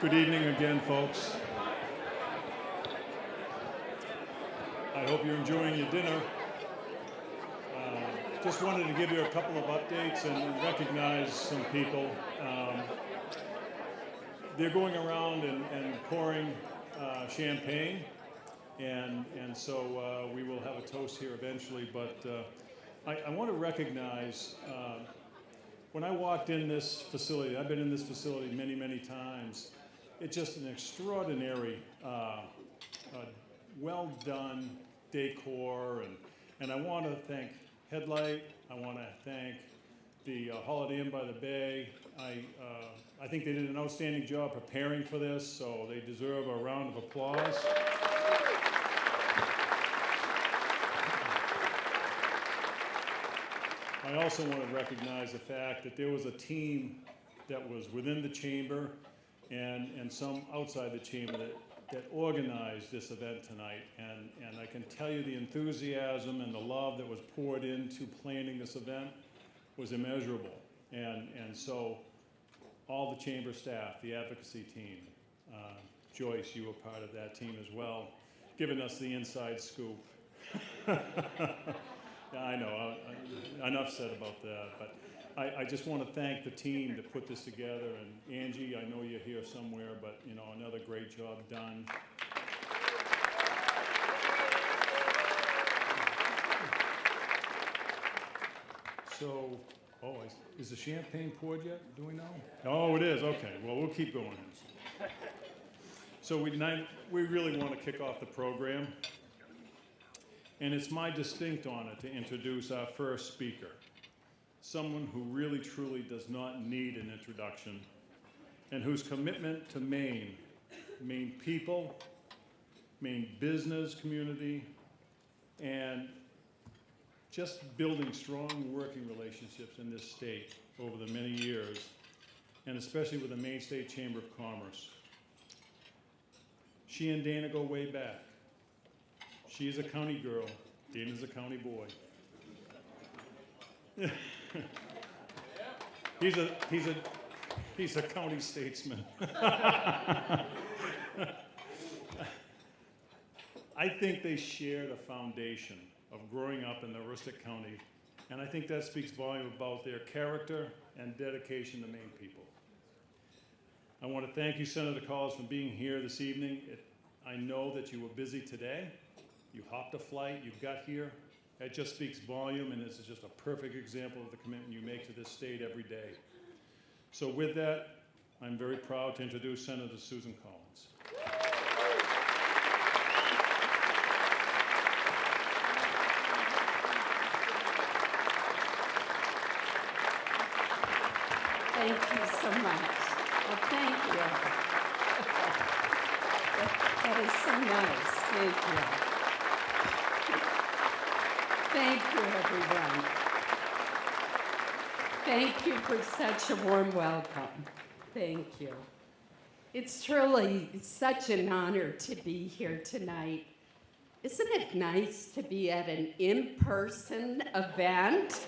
Good evening again, folks. I hope you're enjoying your dinner. Just wanted to give you a couple of updates and recognize some people. They're going around and pouring champagne, and so we will have a toast here eventually. But I want to recognize, when I walked in this facility, I've been in this facility many, many times. It's just an extraordinary, well done decor, and I want to thank Headlight. I want to thank the Holiday Inn by the Bay. I think they did an outstanding job preparing for this, so they deserve a round of applause. I also want to recognize the fact that there was a team that was within the chamber and some outside the chamber that organized this event tonight. And I can tell you the enthusiasm and the love that was poured into planning this event was immeasurable. And so all the chamber staff, the advocacy team, Joyce, you were part of that team as well, giving us the inside scoop. Yeah, I know, enough said about that, but I just want to thank the team that put this together, and Angie, I know you're here somewhere, but you know, another great job done. So, is the champagne poured yet? Do we know? Oh, it is, okay, well, we'll keep going. So we really want to kick off the program. And it's my distinct honor to introduce our first speaker, someone who really truly does not need an introduction, and whose commitment to Maine people, Maine business community, and just building strong working relationships in this state over the many years, and especially with the Maine State Chamber of Commerce. She and Dana go way back. She's a county girl, Dana's a county boy. He's a county statesman. I think they share the foundation of growing up in the Aroostook County, and I think that speaks volume about their character and dedication to Maine people. I want to thank you, Senator Collins, for being here this evening. I know that you were busy today. You hopped a flight, you got here. That just speaks volume, and this is just a perfect example of the commitment you make to this state every day. So with that, I'm very proud to introduce Senator Susan Collins. Thank you so much. Well, thank you. That is so nice. Thank you. Thank you, everyone. Thank you for such a warm welcome. Thank you. It's truly such an honor to be here tonight. Isn't it nice to be at an in-person event?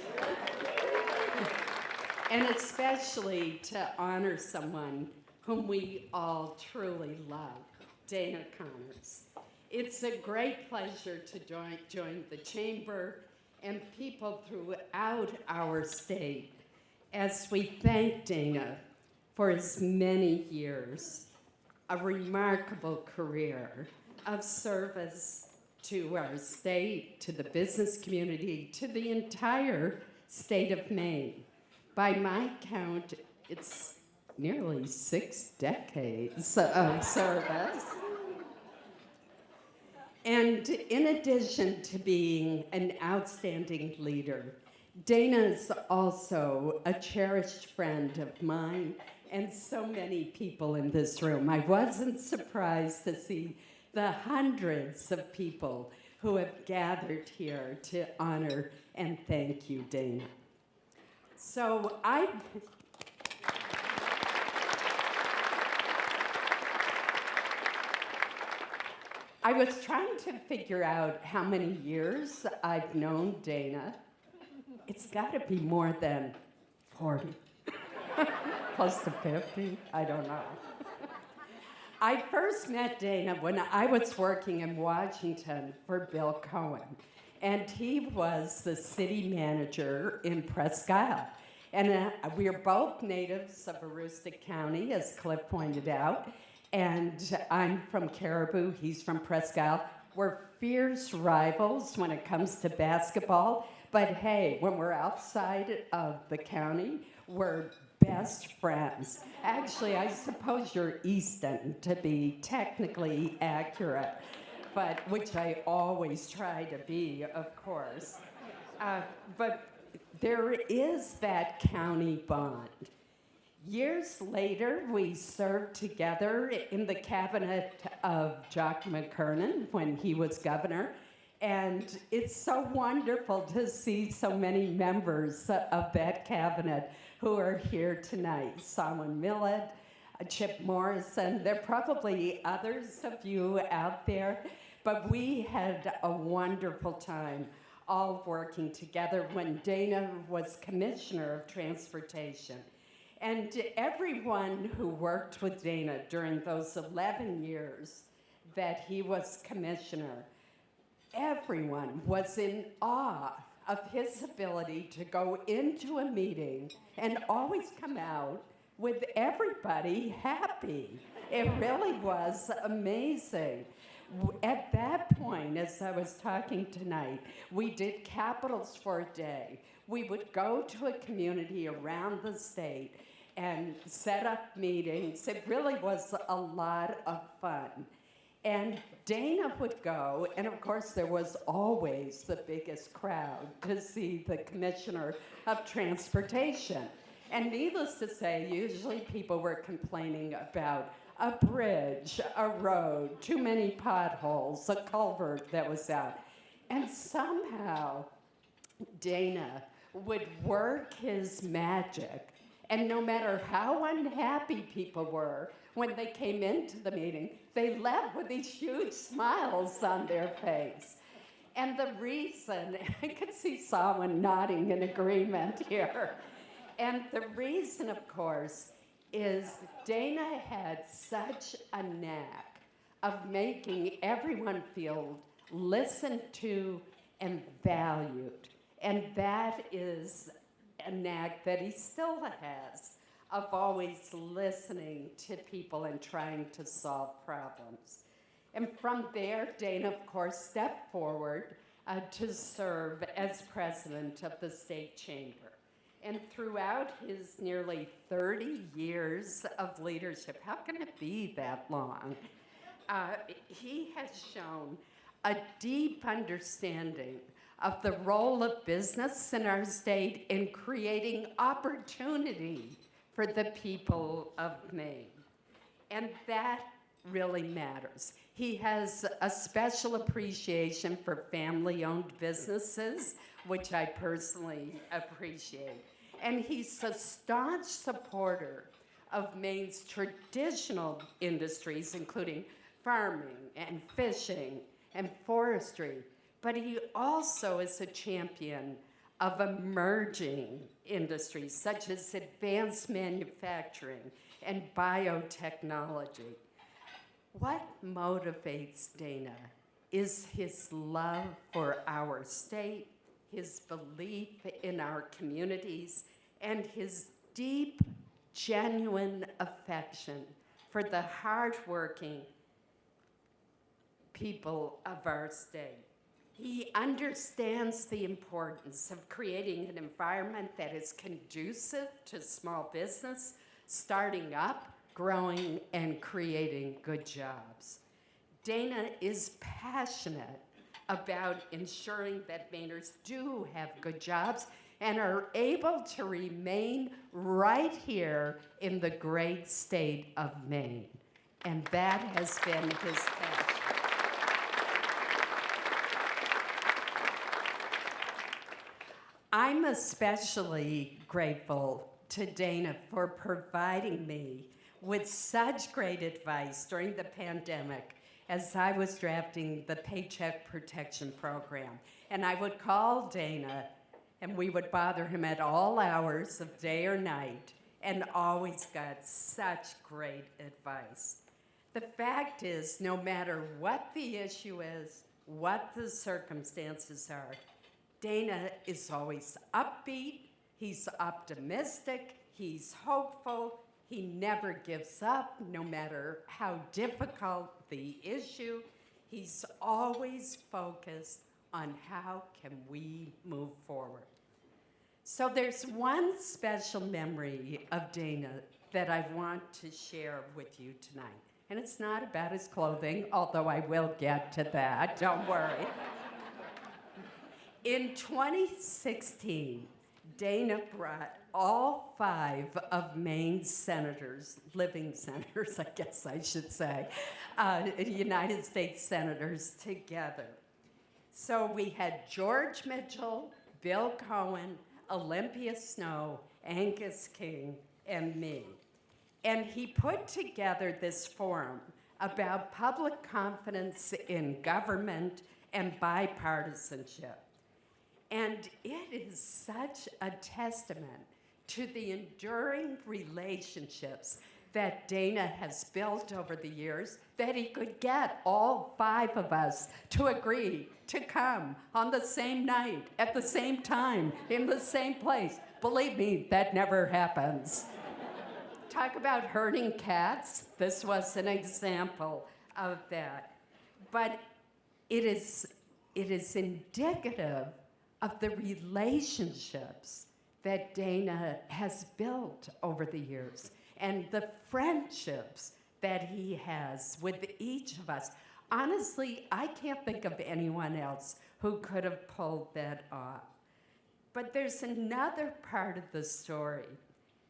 And especially to honor someone whom we all truly love, Dana Connors. It's a great pleasure to join the chamber and people throughout our state as we thank Dana for his many years, a remarkable career of service to our state, to the business community, to the entire state of Maine. By my count, it's nearly 6 decades of service. And in addition to being an outstanding leader, Dana is also a cherished friend of mine and so many people in this room. I wasn't surprised to see the hundreds of people who have gathered here to honor and thank you, Dana. So I was trying to figure out how many years I've known Dana. It's got to be more than 40, close to 50, I don't know. I first met Dana when I was working in Washington for Bill Cohen, and he was the city manager in Presque Isle. And we are both natives of Aroostook County, as Cliff pointed out, and I'm from Caribou, he's from Presque Isle. We're fierce rivals when it comes to basketball, but hey, when we're outside of the county, we're best friends. Actually, I suppose you're Easton to be technically accurate, but which I always try to be, of course. But there is that county bond. Years later, we served together in the cabinet of Jock McKernan when he was governor. And it's so wonderful to see so many members of that cabinet who are here tonight. Solomon Millett, Chip Morrison, there are probably others of you out there, but we had a wonderful time all working together when Dana was Commissioner of Transportation. And everyone who worked with Dana during those 11 years that he was commissioner, everyone was in awe of his ability to go into a meeting and always come out with everybody happy. It really was amazing. At that point, as I was talking tonight, we did Capitals for a Day. We would go to a community around the state and set up meetings. It really was a lot of fun. And Dana would go, and of course there was always the biggest crowd to see the Commissioner of Transportation. And needless to say, usually people were complaining about a bridge, a road, too many potholes, a culvert that was out. And somehow Dana would work his magic, and no matter how unhappy people were when they came into the meeting, they left with these huge smiles on their face. And the reason, I could see someone nodding in agreement here, and the reason, of course, is Dana had such a knack of making everyone feel listened to and valued. And that is a knack that he still has, of always listening to people and trying to solve problems. And from there, Dana, of course, stepped forward to serve as president of the state chamber. And throughout his nearly 30 years of leadership, how can it be that long? He has shown a deep understanding of the role of business in our state in creating opportunity for the people of Maine. And that really matters. He has a special appreciation for family-owned businesses, which I personally appreciate. And he's a staunch supporter of Maine's traditional industries, including farming and fishing and forestry. But he also is a champion of emerging industries such as advanced manufacturing and biotechnology. What motivates Dana is his love for our state, his belief in our communities, and his deep, genuine affection for the hardworking people of our state. He understands the importance of creating an environment that is conducive to small business, starting up, growing, and creating good jobs. Dana is passionate about ensuring that Mainers do have good jobs and are able to remain right here in the great state of Maine. And that has been his passion. I'm especially grateful to Dana for providing me with such great advice during the pandemic as I was drafting the Paycheck Protection Program. And I would call Dana, and we would bother him at all hours of day or night, and always got such great advice. The fact is, no matter what the issue is, what the circumstances are, Dana is always upbeat, he's optimistic, he's hopeful, he never gives up, no matter how difficult the issue. He's always focused on how can we move forward. So there's one special memory of Dana that I want to share with you tonight. And it's not about his clothing, although I will get to that, don't worry. In 2016, Dana brought all 5 of Maine's senators, living senators, I guess I should say, United States senators together. So we had George Mitchell, Bill Cohen, Olympia Snow, Angus King, and me. And he put together this forum about public confidence in government and bipartisanship. And it is such a testament to the enduring relationships that Dana has built over the years that he could get all 5 of us to agree to come on the same night, at the same time, in the same place. Believe me, that never happens. Talk about herding cats. This was an example of that. But it is indicative of the relationships that Dana has built over the years and the friendships that he has with each of us. Honestly, I can't think of anyone else who could have pulled that off. But there's another part of the story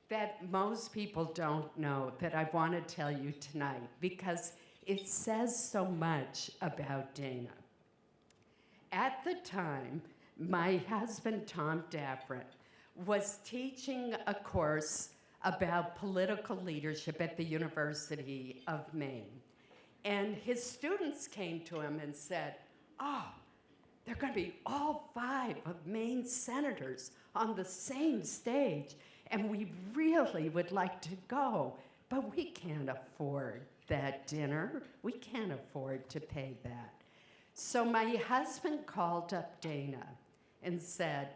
that most people don't know that I want to tell you tonight because it says so much about Dana. At the time, my husband, Tom Daffrin, was teaching a course about political leadership at the University of Maine. And his students came to him and said, "Oh, they're going to be all 5 of Maine's senators on the same stage, and we really would like to go, but we can't afford that dinner. We can't afford to pay that." So my husband called up Dana and said,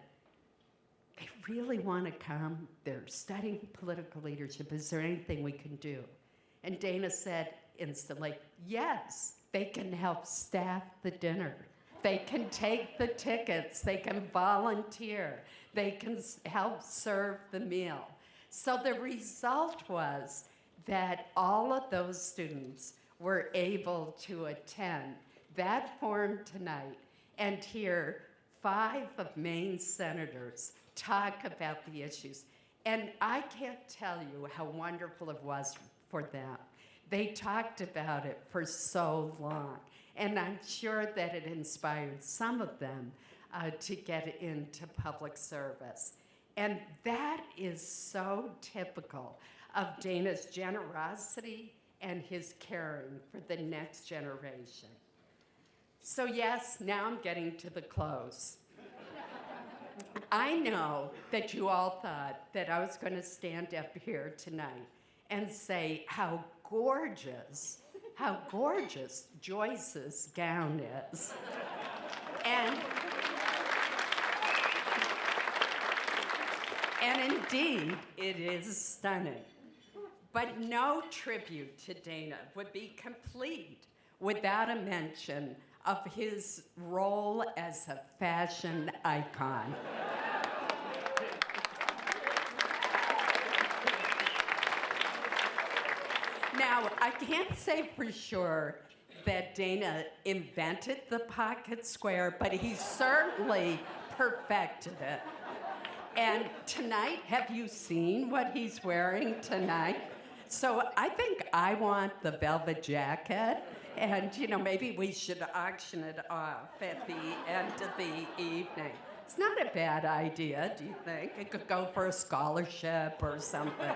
"They really want to come. They're studying political leadership. Is there anything we can do?" And Dana said instantly, "Yes, they can help staff the dinner. They can take the tickets. They can volunteer. They can help serve the meal." So the result was that all of those students were able to attend that forum tonight and hear 5 of Maine's senators talk about the issues. And I can't tell you how wonderful it was for them. They talked about it for so long. And I'm sure that it inspired some of them to get into public service. And that is so typical of Dana's generosity and his caring for the next generation. So yes, now I'm getting to the close. I know that you all thought that I was going to stand up here tonight and say how gorgeous Joyce's gown is. And indeed, it is stunning. But no tribute to Dana would be complete without a mention of his role as a fashion icon. Now, I can't say for sure that Dana invented the pocket square, but he certainly perfected it. And tonight, have you seen what he's wearing tonight? So I think I want the velvet jacket, and maybe we should auction it off at the end of the evening. It's not a bad idea, do you think? It could go for a scholarship or something.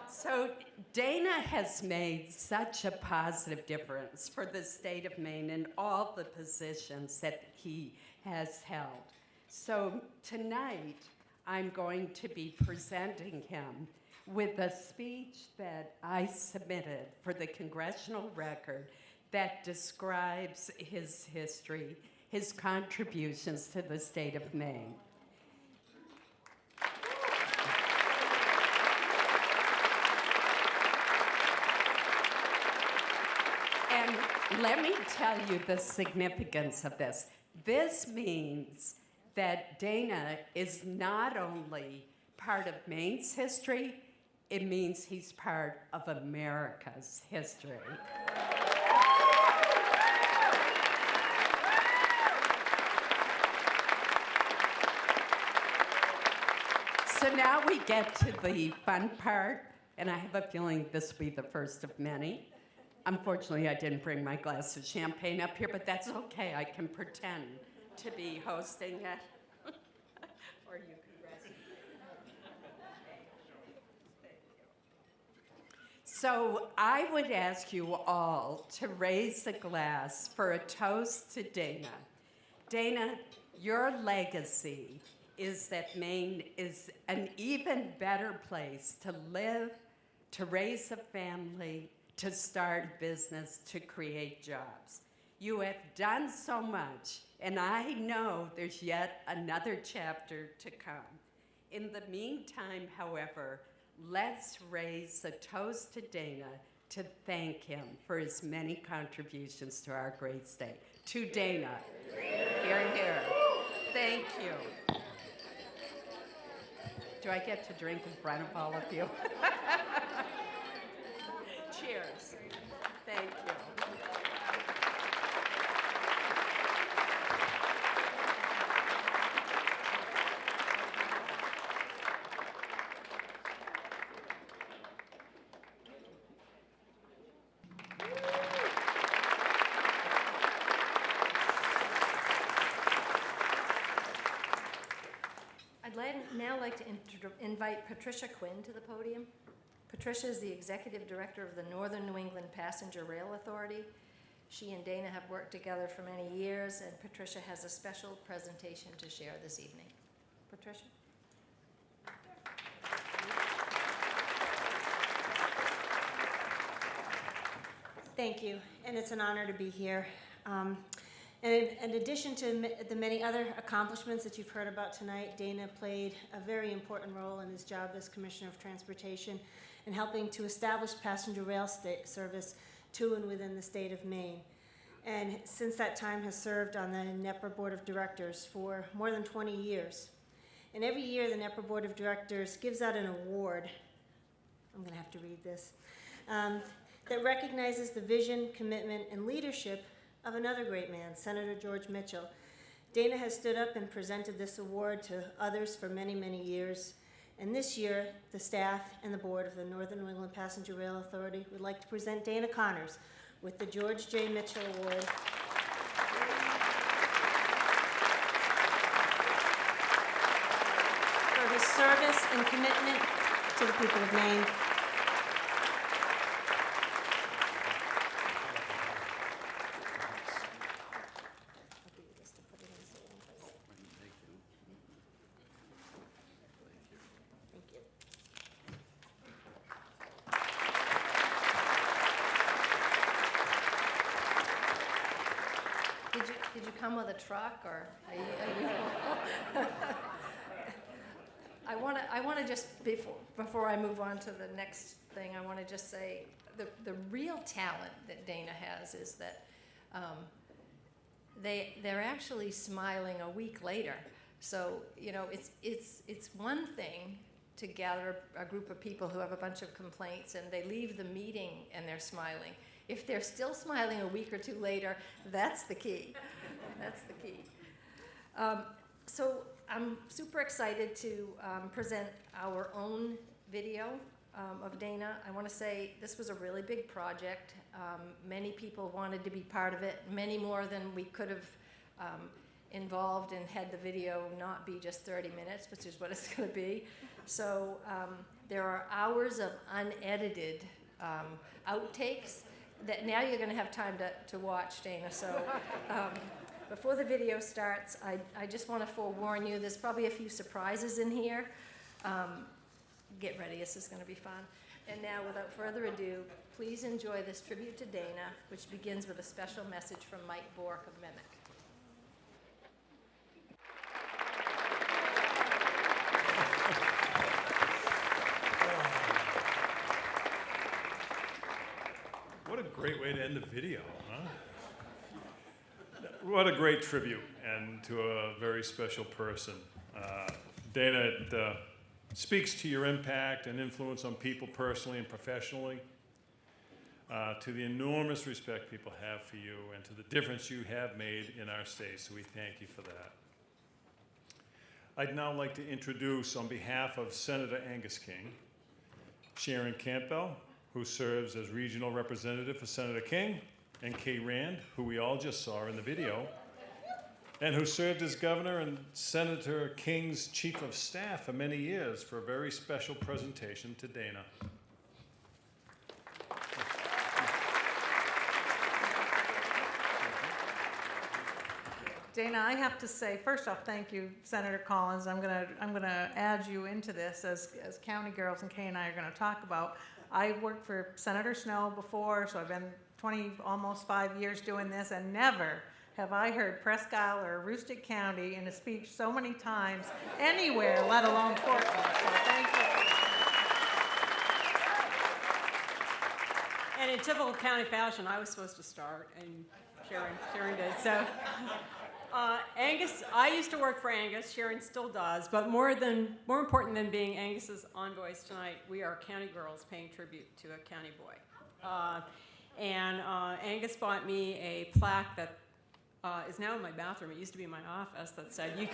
So Dana has made such a positive difference for the state of Maine in all the positions that he has held. So tonight, I'm going to be presenting him with a speech that I submitted for the congressional record that describes his history, his contributions to the state of Maine. And let me tell you the significance of this. This means that Dana is not only part of Maine's history, it means he's part of America's history. So now we get to the fun part, and I have a feeling this will be the first of many. Unfortunately, I didn't bring my glass of champagne up here, but that's okay. I can pretend to be hosting it. Or you can rest. So I would ask you all to raise a glass for a toast to Dana. Dana, your legacy is that Maine is an even better place to live, to raise a family, to start a business, to create jobs. You have done so much, and I know there's yet another chapter to come. In the meantime, however, let's raise a toast to Dana to thank him for his many contributions to our great state. To Dana. Here, here. Thank you. Do I get to drink in front of all of you? Cheers. Thank you. I'd now like to invite Patricia Quinn to the podium. Patricia is the Executive Director of the Northern New England Passenger Rail Authority. She and Dana have worked together for many years, and Patricia has a special presentation to share this evening. Patricia? Thank you, and it's an honor to be here. And in addition to the many other accomplishments that you've heard about tonight, Dana played a very important role in his job as Commissioner of Transportation in helping to establish passenger rail service to and within the state of Maine. And since that time has served on the NEPR Board of Directors for more than 20 years. And every year the NEPR Board of Directors gives out an award, I'm gonna have to read this, that recognizes the vision, commitment, and leadership of another great man, Senator George Mitchell. Dana has stood up and presented this award to others for many, many years. And this year, the staff and the board of the Northern New England Passenger Rail Authority would like to present Dana Connors with the George J. Mitchell Award. For his service and commitment to the people of Maine. Did you come with a truck, or are you I want to just, before I move on to the next thing, I want to just say the real talent that Dana has is that they're actually smiling a week later. So, you know, it's one thing to gather a group of people who have a bunch of complaints and they leave the meeting and they're smiling. If they're still smiling a week or two later, that's the key. That's the key. So I'm super excited to present our own video of Dana. I want to say this was a really big project. Many people wanted to be part of it, many more than we could have involved and had the video not be just 30 minutes, which is what it's going to be. So there are hours of unedited outtakes that now you're going to have time to watch, Dana. So before the video starts, I just want to forewarn you, there's probably a few surprises in here. get ready, this is going to be fun. And now, without further ado, please enjoy this tribute to Dana, which begins with a special message from Mike Bork of Mimic. What a great way to end the video, huh? What a great tribute, and to a very special person. Dana, it speaks to your impact and influence on people personally and professionally, to the enormous respect people have for you, and to the difference you have made in our state, so we thank you for that. I'd now like to introduce, on behalf of Senator Angus King, Sharon Campbell, who serves as regional representative for Senator King, and Kay Rand, who we all just saw in the video, and who served as governor and Senator King's chief of staff for many years, for a very special presentation to Dana. Dana, I have to say, first off, thank you, Senator Collins. I'm gonna add you into this as county girls, and Kay and I are gonna talk about. I worked for Senator Snow before, so I've been almost 5 years doing this, and never have I heard Presque Isle or Aroostook County in a speech so many times anywhere, let alone Portland. So thank you. And in typical county fashion, I was supposed to start, and Sharon did. So, Angus, I used to work for Angus. Sharon still does. But more important than being Angus's envoys tonight, we are county girls paying tribute to a county boy. Angus bought me a plaque that is now in my bathroom. It used to be in my office, that said, you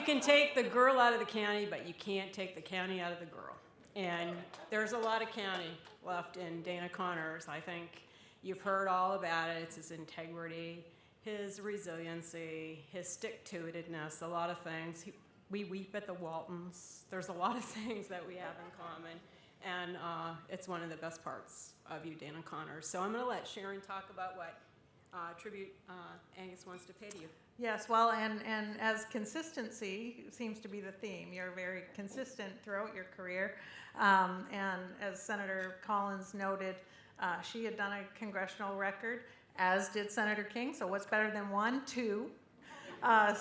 can take the girl out of the county, but you can't take the county out of the girl. And there's a lot of county left in Dana Connors. I think you've heard all about it. It's his integrity, his resiliency, his stick-to-itiveness, a lot of things. We weep at the Waltons. There's a lot of things that we have in common. And it's one of the best parts of you, Dana Connors. So I'm going to let Sharon talk about what tribute Angus wants to pay to you. Yes, well, and as consistency seems to be the theme. You're very consistent throughout your career. And as Senator Collins noted, she had done a congressional record, as did Senator King. So what's better than 1, 2?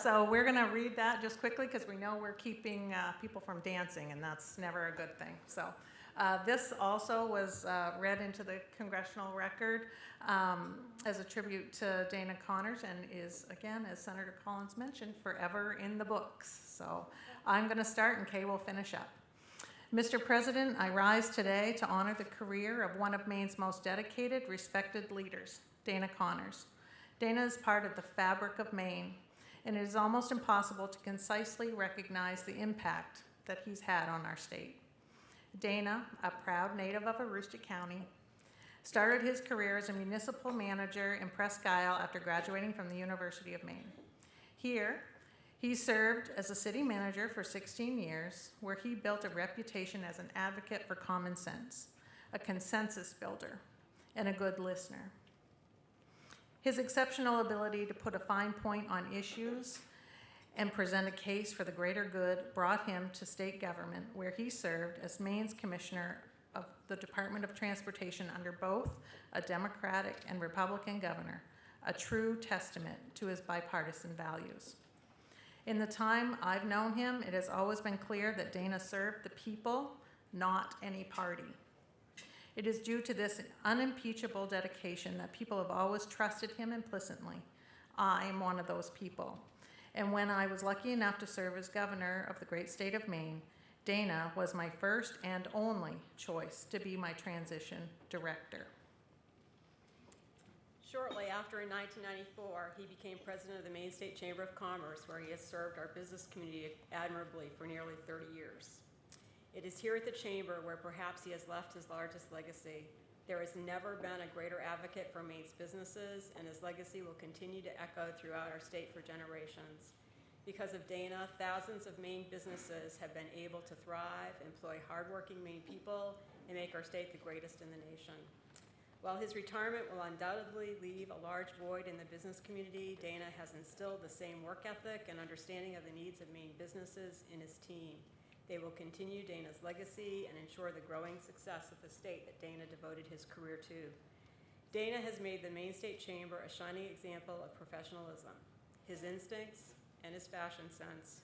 So we're going to read that just quickly, because we know we're keeping people from dancing, and that's never a good thing. So this also was read into the congressional record as a tribute to Dana Connors, and is, again, as Senator Collins mentioned, forever in the books. So I'm going to start, and Kay will finish up. Mr. President, I rise today to honor the career of one of Maine's most dedicated, respected leaders, Dana Connors. Dana is part of the fabric of Maine, and it is almost impossible to concisely recognize the impact that he's had on our state. Dana, a proud native of Aroostook County, started his career as a municipal manager in Presque Isle after graduating from the University of Maine. Here, he served as a city manager for 16 years, where he built a reputation as an advocate for common sense, a consensus builder, and a good listener. His exceptional ability to put a fine point on issues and present a case for the greater good brought him to state government, where he served as Maine's Commissioner of the Department of Transportation under both a Democratic and Republican governor, a true testament to his bipartisan values. In the time I've known him, it has always been clear that Dana served the people, not any party. It is due to this unimpeachable dedication that people have always trusted him implicitly. I am one of those people. And when I was lucky enough to serve as governor of the great state of Maine, Dana was my first and only choice to be my transition director. Shortly after, in 1994, he became president of the Maine State Chamber of Commerce, where he has served our business community admirably for nearly 30 years. It is here at the Chamber where perhaps he has left his largest legacy. There has never been a greater advocate for Maine's businesses, and his legacy will continue to echo throughout our state for generations. Because of Dana, thousands of Maine businesses have been able to thrive, employ hardworking Maine people, and make our state the greatest in the nation. While his retirement will undoubtedly leave a large void in the business community, Dana has instilled the same work ethic and understanding of the needs of Maine businesses in his team. They will continue Dana's legacy and ensure the growing success of the state that Dana devoted his career to. Dana has made the Maine State Chamber a shining example of professionalism. His instincts and his fashion sense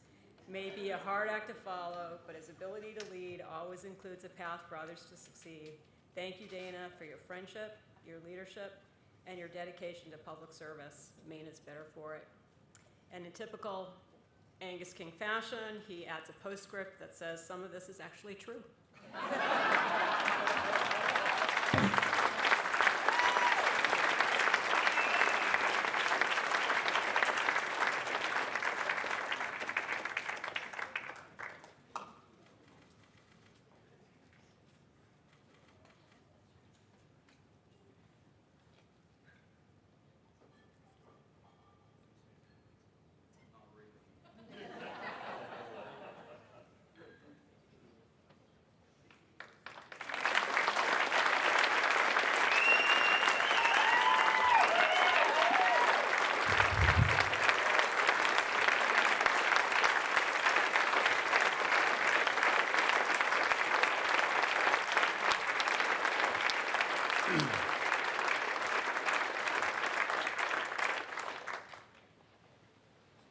may be a hard act to follow, but his ability to lead always includes a path for others to succeed. Thank you, Dana, for your friendship, your leadership, and your dedication to public service. Maine is better for it. And in typical Angus King fashion, he adds a postscript that says some of this is actually true.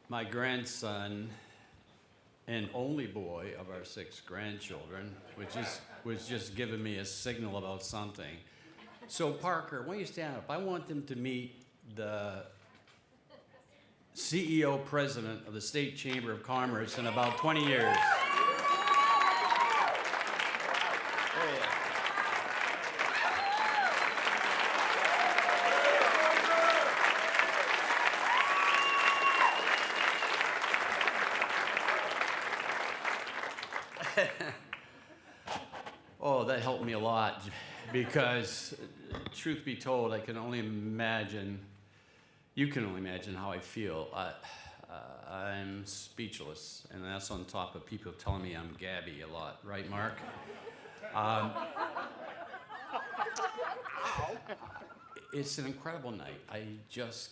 My grandson, and only boy of our 6 grandchildren, was just giving me a signal about something. So Parker, when you stand up, I want them to meet the CEO president of the State Chamber of Commerce in about 20 years. Oh, that helped me a lot because, truth be told, I can only imagine, you can only imagine how I feel. I'm speechless, and that's on top of people telling me I'm gabby a lot, right, Mark? It's an incredible night. I just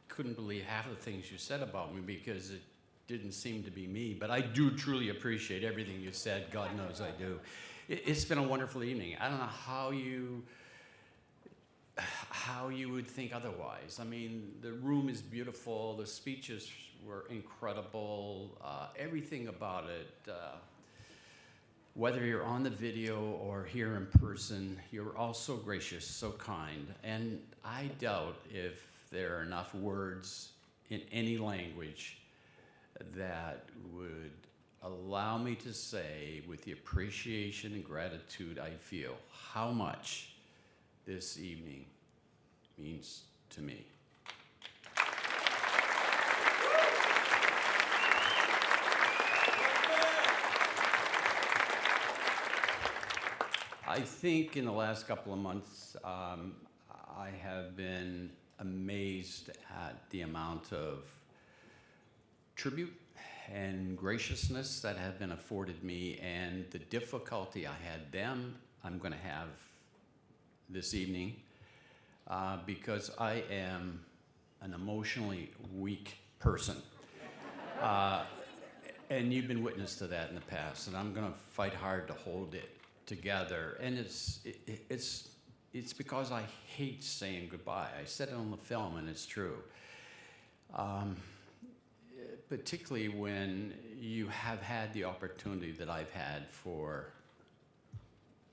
couldn't believe half of the things you said about me because it didn't seem to be me, but I do truly appreciate everything you said. God knows I do. It's been a wonderful evening. I don't know how you would think otherwise. I mean, the room is beautiful. The speeches were incredible. Everything about it. Whether you're on the video or here in person, you're all so gracious, so kind. And I doubt if there are enough words in any language that would allow me to say, with the appreciation and gratitude I feel, how much this evening means to me. I think in the last couple of months, I have been amazed at the amount of tribute and graciousness that have been afforded me, and the difficulty I had them, I'm going to have this evening, because I am an emotionally weak person. And you've been witness to that in the past, and I'm going to fight hard to hold it together. And it's because I hate saying goodbye. I said it on the film, and it's true. Particularly when you have had the opportunity that I've had for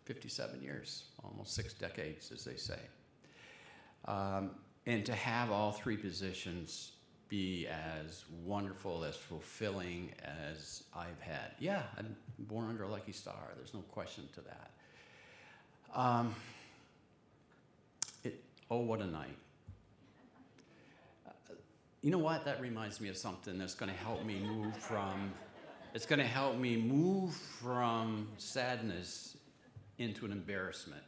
57 years, almost 6 decades, as they say. And to have all 3 positions be as wonderful, as fulfilling as I've had. Yeah, I'm born under a lucky star. There's no question to that. Oh, what a night. You know what? That reminds me of something that's going to help me move from, it's going to help me move from sadness into an embarrassment.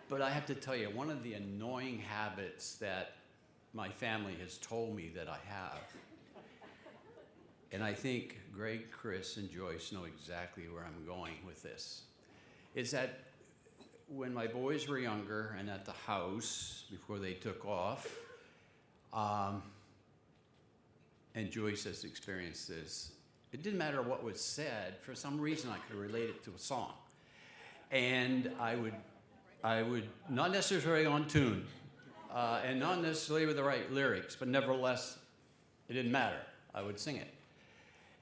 But I have to tell you, one of the annoying habits that my family has told me that I have, and I think Greg, Chris, and Joyce know exactly where I'm going with this, is that when my boys were younger and at the house before they took off, and Joyce has experienced this, It didn't matter what was said. For some reason, I could relate it to a song. And I would not necessarily on tune, and not necessarily with the right lyrics, but nevertheless, it didn't matter. I would sing it.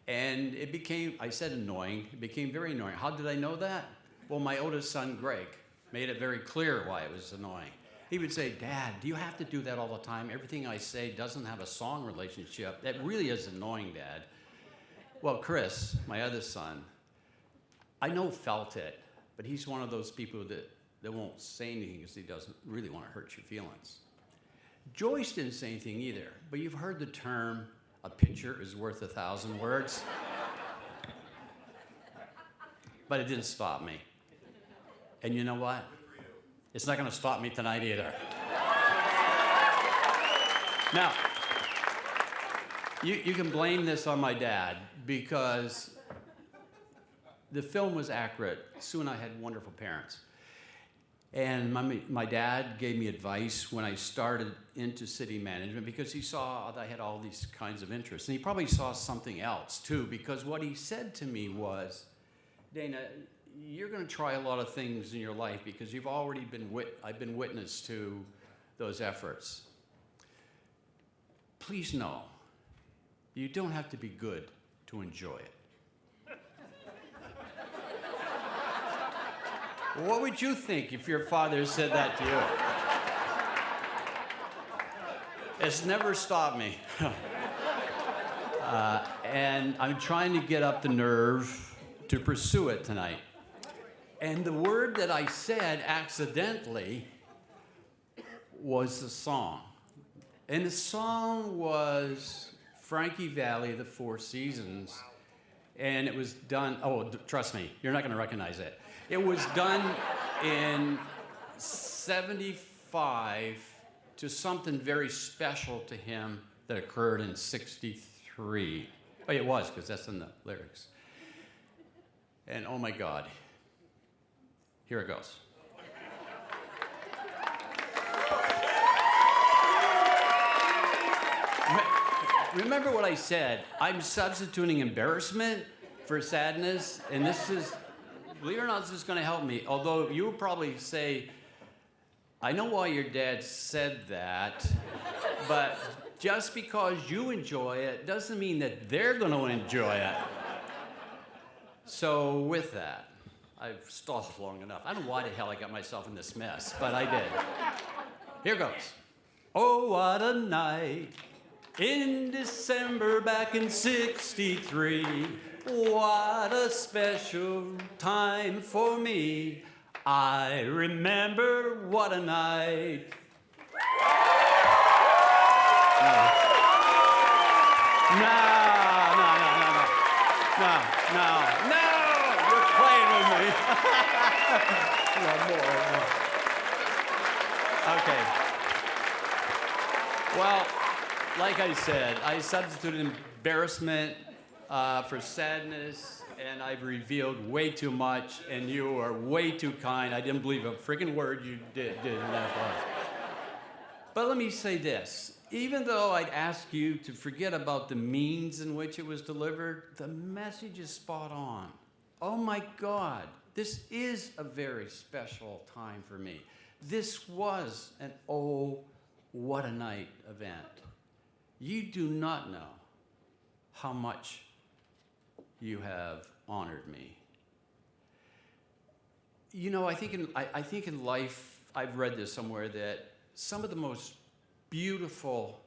And it became, I said annoying, it became very annoying. How did I know that? Well, my oldest son, Greg, made it very clear why it was annoying. He would say, Dad, do you have to do that all the time? Everything I say doesn't have a song relationship. That really is annoying, Dad. Well, Chris, my other son, I know felt it, but he's one of those people that won't say anything because he doesn't really want to hurt your feelings. Joyce didn't say anything either, but you've heard the term, a picture is worth 1,000 words. But it didn't stop me. And you know what? It's not going to stop me tonight either. Now, you can blame this on my dad because the film was accurate. Sue and I had wonderful parents. And my dad gave me advice when I started into city management because he saw that I had all these kinds of interests. And he probably saw something else too, because what he said to me was, Dana, you're going to try a lot of things in your life because you've already I've been witness to those efforts. Please know, you don't have to be good to enjoy it. What would you think if your father said that to you? It's never stopped me. And I'm trying to get up the nerve to pursue it tonight. And the word that I said accidentally was the song. And the song was Frankie Valli, The Four Seasons. And it was done, trust me, you're not going to recognize it. It was done in 75 to something very special to him that occurred in 63. Oh, it was, because that's in the lyrics. And oh my God, here it goes. Remember what I said, I'm substituting embarrassment for sadness, and this is, believe it or not, this is going to help me. Although you will probably say, I know why your dad said that, but just because you enjoy it doesn't mean that they're going to enjoy it. So with that, I've stalled long enough. I don't know why the hell I got myself in this mess, but I did. Here goes. Oh, what a night in December back in 63. What a special time for me. I remember what a night. No. You're playing with me. More. Okay. Well, like I said, I substituted embarrassment for sadness, and I've revealed way too much, and you are way too kind. I didn't believe a freaking word you did in that class. But let me say this. Even though I'd ask you to forget about the means in which it was delivered, the message is spot on. Oh my God, this is a very special time for me. This was an oh, what a night event. You do not know how much you have honored me. You know, I think in life, I've read this somewhere, that some of the most beautiful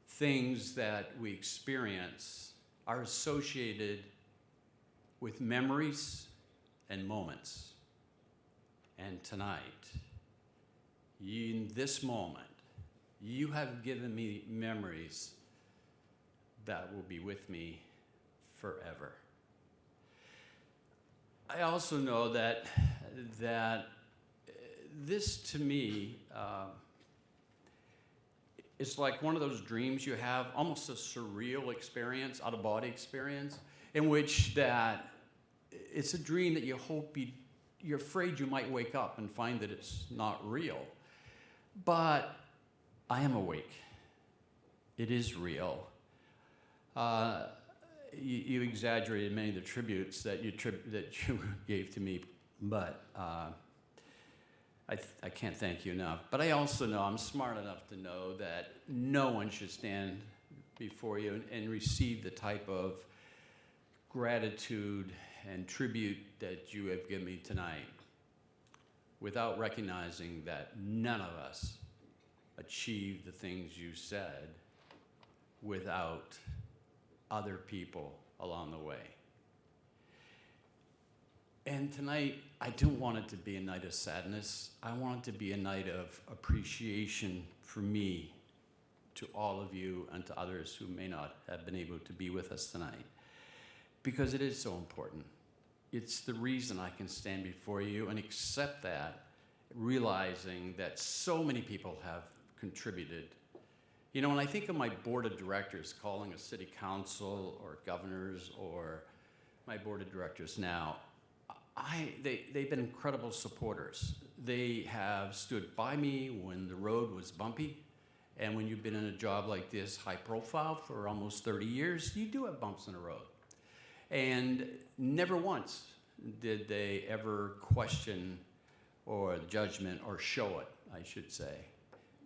things that we experience are associated with memories and moments. And tonight, in this moment, you have given me memories that will be with me forever. I also know that this, to me, it's like one of those dreams you have, almost a surreal experience, out-of-body experience, in which that it's a dream that you hope you're afraid you might wake up and find that it's not real. But I am awake. It is real. you exaggerated many of the tributes that you gave to me, but I can't thank you enough. But I also know I'm smart enough to know that no one should stand before you and receive the type of gratitude and tribute that you have given me tonight without recognizing that none of us achieved the things you said without other people along the way. And tonight, I don't want it to be a night of sadness. I want it to be a night of appreciation for me to all of you and to others who may not have been able to be with us tonight, because it is so important. It's the reason I can stand before you and accept that, realizing that so many people have contributed. You know, when I think of my board of directors, calling a city council or governors or my board of directors now, they've been incredible supporters. They have stood by me when the road was bumpy. And when you've been in a job like this, high profile for almost 30 years, you do have bumps in the road. And never once did they ever question or judgment or show it, I should say.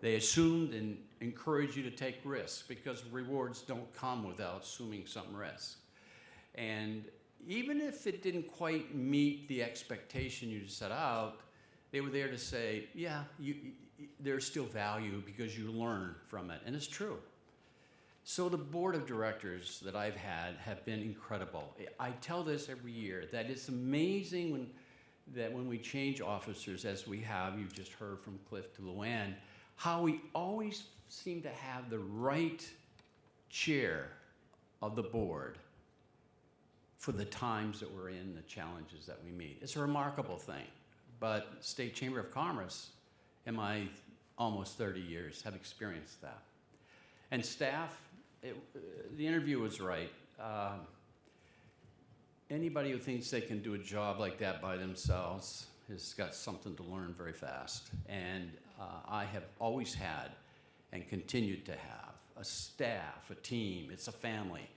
They assumed and encouraged you to take risks because rewards don't come without assuming some risk. And even if it didn't quite meet the expectation you set out, they were there to say, yeah, there's still value because you learn from it, and it's true. So the board of directors that I've had have been incredible. I tell this every year, that it's amazing when we change officers, as we have, you've just heard from Cliff to Luann, how we always seem to have the right chair of the board for the times that we're in, the challenges that we meet. It's a remarkable thing. But State Chamber of Commerce, in my almost 30 years, have experienced that. And staff, the interview was right. Anybody who thinks they can do a job like that by themselves has got something to learn very fast. And I have always had and continued to have a staff, a team, it's a family.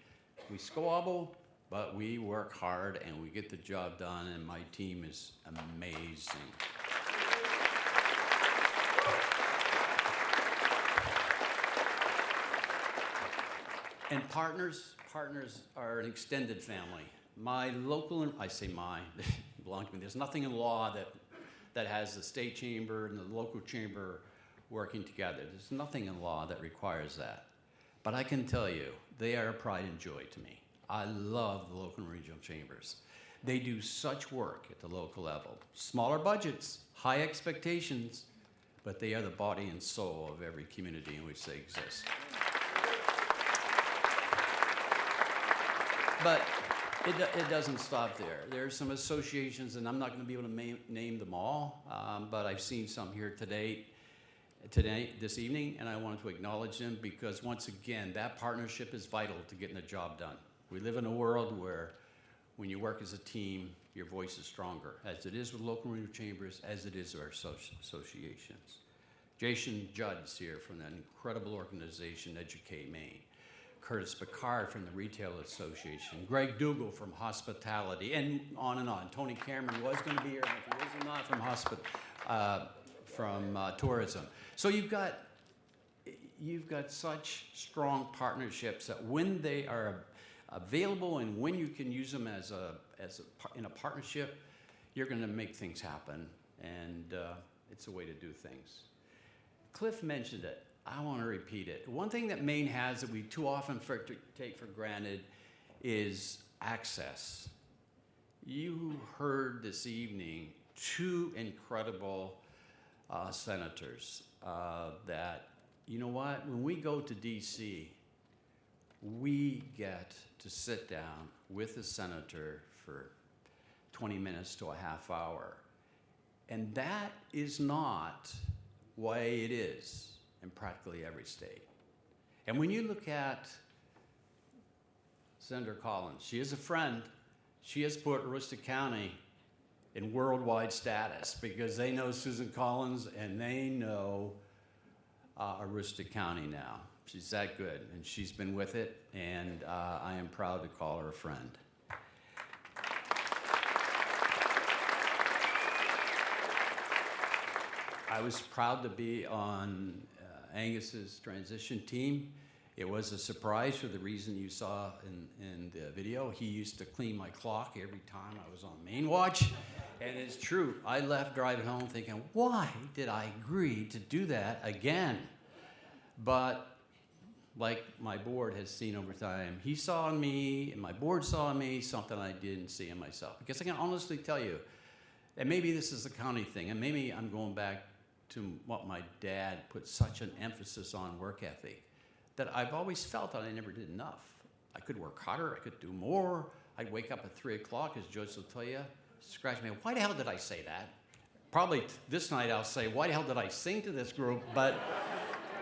We squabble, but we work hard and we get the job done, and my team is amazing. And partners are an extended family. My local, I say mine, they belong to me. There's nothing in law that has the state chamber and the local chamber working together. There's nothing in law that requires that. But I can tell you, they are a pride and joy to me. I love the local and regional chambers. They do such work at the local level. Smaller budgets, high expectations, but they are the body and soul of every community in which they exist. But it doesn't stop there. There are some associations, and I'm not going to be able to name them all, but I've seen some here this evening, and I wanted to acknowledge them because, once again, that partnership is vital to getting the job done. We live in a world where when you work as a team, your voice is stronger, as it is with local and regional chambers, as it is with our associations. Jason Judd's here from that incredible organization, Educate Maine. Curtis Picard from the Retail Association. Greg Dougal from Hospitality, and on and on. Tony Cameron was going to be here, and if he was not from tourism. So you've got such strong partnerships that when they are available and when you can use them in a partnership, you're going to make things happen, and it's a way to do things. Cliff mentioned it. I want to repeat it. One thing that Maine has that we too often take for granted is access. You heard this evening two incredible senators that, you know what, when we go to DC, we get to sit down with a senator for 20 minutes to a half hour. And that is not the way it is in practically every state. And when you look at Senator Collins, she is a friend. She has put Aroostook County in worldwide status because they know Susan Collins and they know Aroostook County now. She's that good, and she's been with it, and I am proud to call her a friend. I was proud to be on Angus's transition team. It was a surprise for the reason you saw in the video. He used to clean my clock every time I was on main watch. And it's true, I left driving home thinking, why did I agree to do that again? But like my board has seen over time, he saw in me, and my board saw in me, something I didn't see in myself. Because I can honestly tell you, and maybe this is a county thing, and maybe I'm going back to what my dad put such an emphasis on, work ethic, that I've always felt that I never did enough. I could work harder, I could do more. I'd wake up at 3 o'clock, as Joyce will tell you, scratch me, why the hell did I say that? Probably this night I'll say, why the hell did I sing to this group? But,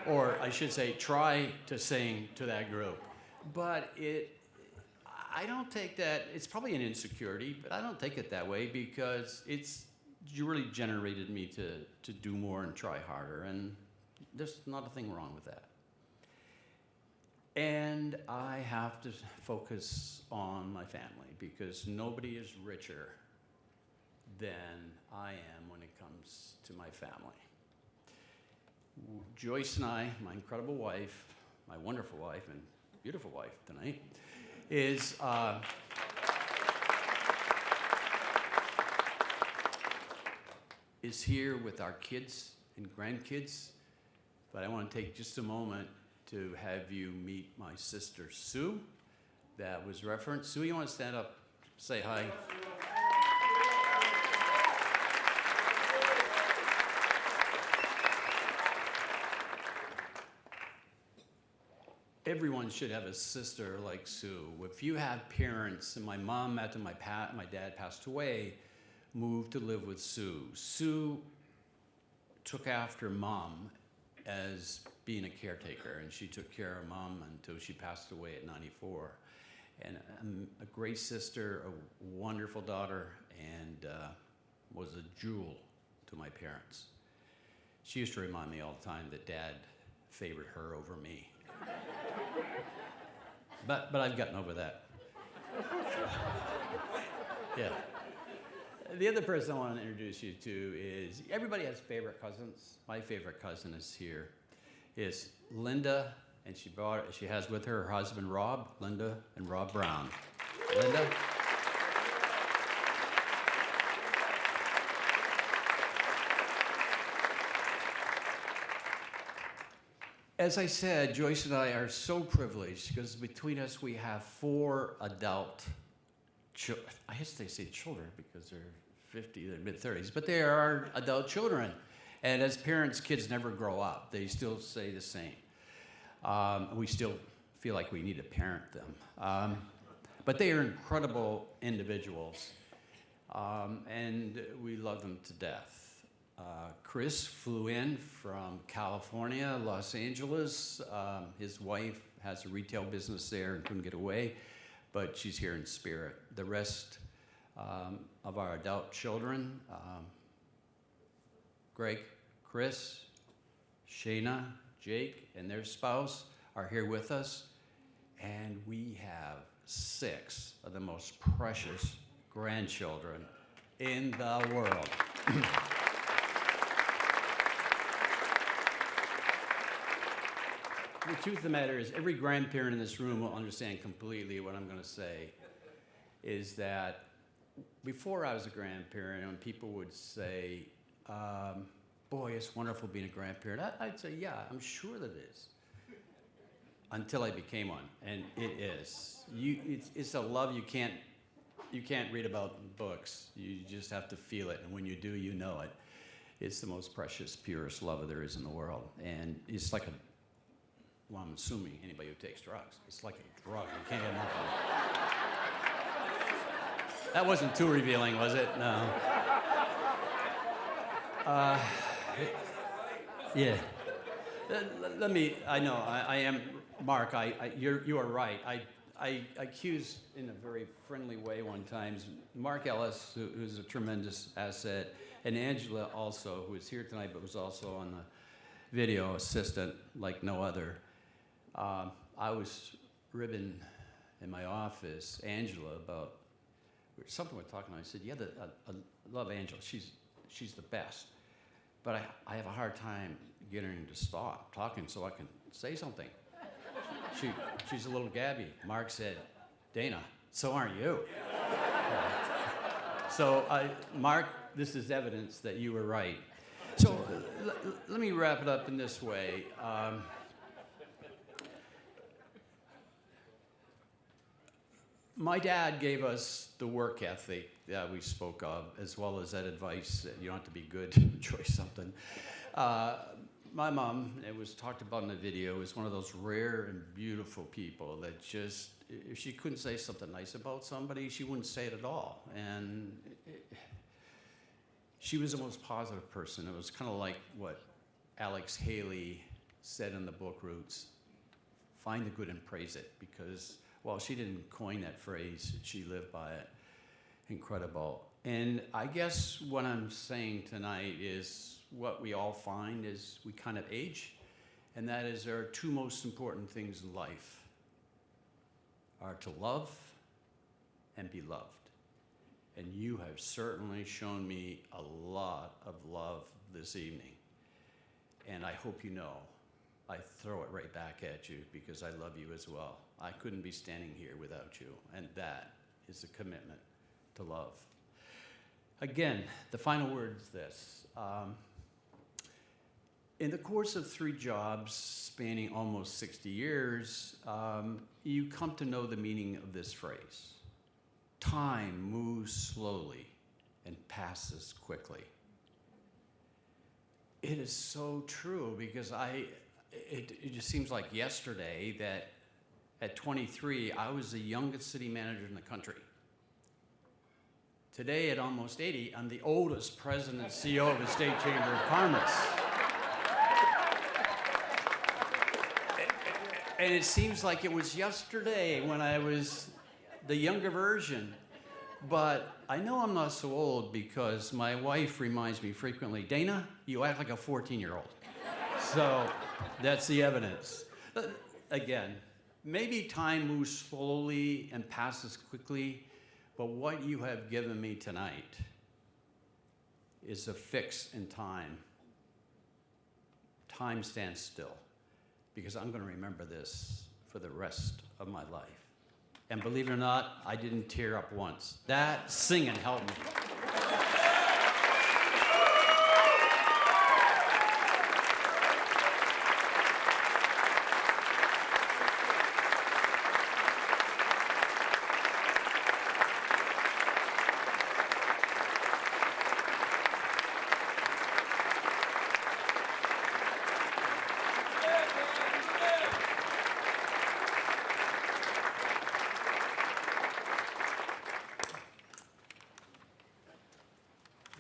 or I should say, try to sing to that group. But I don't take that, it's probably an insecurity, but I don't take it that way because it's really generated me to do more and try harder, and there's not a thing wrong with that. And I have to focus on my family because nobody is richer than I am when it comes to my family. Joyce and I, my incredible wife, my wonderful wife and beautiful wife tonight, is here with our kids and grandkids, but I want to take just a moment to have you meet my sister Sue that was referenced. Sue, you want to stand up, say hi? Everyone should have a sister like Sue. If you have parents, and my mom, after my dad passed away, moved to live with Sue. Sue took after Mom as being a caretaker, and she took care of Mom until she passed away at 94. And a great sister, a wonderful daughter, and was a jewel to my parents. She used to remind me all the time that Dad favored her over me. But I've gotten over that. Yeah. The other person I want to introduce you to is, everybody has favorite cousins. My favorite cousin is here, is Linda, and she has with her husband Rob, Linda and Rob Brown. Linda. As I said, Joyce and I are so privileged because between us we have 4 adult children. I guess they say children because they're 50, they're mid-30s, but they are adult children. And as parents, kids never grow up. They still stay the same. We still feel like we need to parent them. But they are incredible individuals, and we love them to death. Chris flew in from California, Los Angeles. His wife has a retail business there and couldn't get away, but she's here in spirit. The rest of our adult children, Greg, Chris, Shayna, Jake, and their spouse are here with us, and we have 6 of the most precious grandchildren in the world. The truth of the matter is, every grandparent in this room will understand completely what I'm going to say, is that before I was a grandparent, when people would say, boy, it's wonderful being a grandparent, I'd say, yeah, I'm sure that it is. Until I became one, and it is. It's a love you can't read about in books. You just have to feel it, and when you do, you know it. It's the most precious, purest love there is in the world, and it's like well, I'm assuming anybody who takes drugs, it's like a drug. You can't get enough of it. That wasn't too revealing, was it? No. Yeah. Let me, I know, I am, Mark, you are right. I accused in a very friendly way one time Mark Ellis, who's a tremendous asset, and Angela also, who is here tonight but was also on the video assistant like no other. I was ribbing in my office Angela about something we're talking about. I said, yeah, I love Angela. She's the best. But I have a hard time getting her to stop talking so I can say something. She's a little Gabby. Mark said, Dana, so aren't you? So, Mark, this is evidence that you were right. So let me wrap it up in this way. My dad gave us the work ethic that we spoke of, as well as that advice that you don't have to be good to enjoy something. My mom, it was talked about in the video, is one of those rare and beautiful people that just, if she couldn't say something nice about somebody, she wouldn't say it at all. And she was the most positive person. It was kind of like what Alex Haley said in the book Roots, find the good and praise it, because while she didn't coin that phrase, she lived by it. Incredible. And I guess what I'm saying tonight is what we all find as we kind of age, and that is there are two most important things in life, are to love and be loved. And you have certainly shown me a lot of love this evening. And I hope you know, I throw it right back at you because I love you as well. I couldn't be standing here without you, and that is a commitment to love. Again, the final word is this. In the course of 3 jobs spanning almost 60 years, you come to know the meaning of this phrase. Time moves slowly and passes quickly. It is so true because it just seems like yesterday that at 23, I was the youngest city manager in the country. Today, at almost 80, I'm the oldest president and CEO of the State Chamber of Commerce. And it seems like it was yesterday when I was the younger version. But I know I'm not so old because my wife reminds me frequently, Dana, you act like a 14-year-old. So that's the evidence. Again, maybe time moves slowly and passes quickly, but what you have given me tonight is a fix in time. Time stands still, because I'm going to remember this for the rest of my life. And believe it or not, I didn't tear up once. That singing helped me.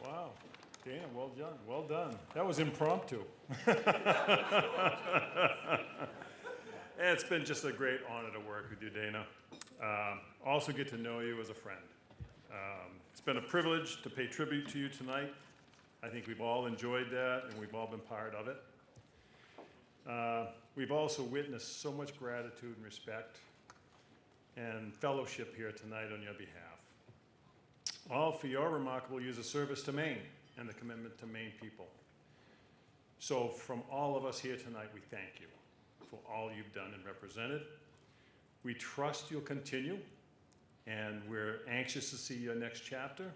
Wow, Dana, well done, well done. That was impromptu. It's been just a great honor to work with you, Dana. Also get to know you as a friend. It's been a privilege to pay tribute to you tonight. I think we've all enjoyed that, and we've all been part of it. We've also witnessed so much gratitude and respect and fellowship here tonight on your behalf. All for your remarkable years of service to Maine and the commitment to Maine people. So from all of us here tonight, we thank you for all you've done and represented. We trust you'll continue, and we're anxious to see your next chapter.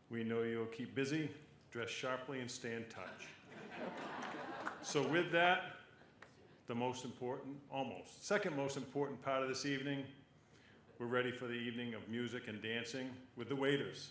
We know you'll keep busy, dress sharply, and stay in touch. So with that, the most important, second most important part of this evening, we're ready for the evening of music and dancing with the Waiters.